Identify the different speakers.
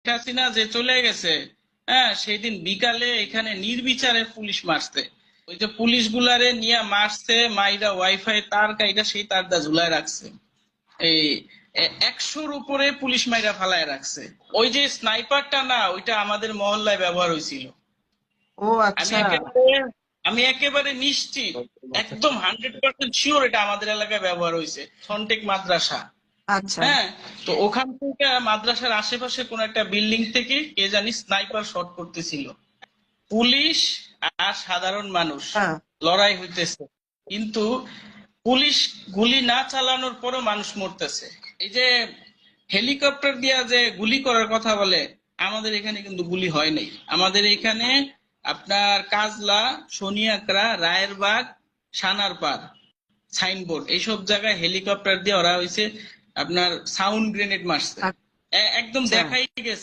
Speaker 1: হাসিনা যে চলে গেছে, হ্যাঁ, সেই দিন বিকালে এখানে নির্বিচারে পুলিশ মারছে। ওই যে পুলিশ গুলারে নিয়ে মারছে, মাইরা ওয়াইফাই তার কাইটা সেই তারটা ঝুলায় রাখছে। এই 100-র উপরে পুলিশ মাইরা ফালায় রাখছে। ওই যে স্নাইপারটা না, ওইটা আমাদের মহল্লায় ব্যবহার হয়েছিল।
Speaker 2: ও
Speaker 1: আমি
Speaker 2: আচ্ছা।
Speaker 1: একেবারে আমি একেবারে নিশ্চিত, একদম 100% শিওর এটা আমাদের এলাকায় ব্যবহার হয়েছে। সন্টেক মাদ্রাসা,
Speaker 2: আচ্ছা।
Speaker 1: হ্যাঁ। তো ওখান থেকে মাদ্রাসার আশেপাশে কোন একটা বিল্ডিং থেকে কে জানি স্নাইপার শট করতেছিল। পুলিশ আর সাধারণ মানুষ
Speaker 2: হ্যাঁ।
Speaker 1: লড়াই হইতেছে, কিন্তু পুলিশ গুলি না চালানোর পরও মানুষ মরতেছে। এই যে হেলিকপ্টার দিয়া যে গুলি করার কথা বলে, আমাদের এখানে কিন্তু গুলি হয় নাই। আমাদের এখানে আপনার কাজলা, শনিয়াকড়া, রায়েরবাগ, সানারপাড়, সাইনবোর্ড এইসব জায়গায় হেলিকপ্টার দিয়ে ওরা হয়েছে আপনার সাউন্ড গ্রেনেড মারছে। একদম
Speaker 2: আচ্ছা।
Speaker 1: দেখাই গেছে।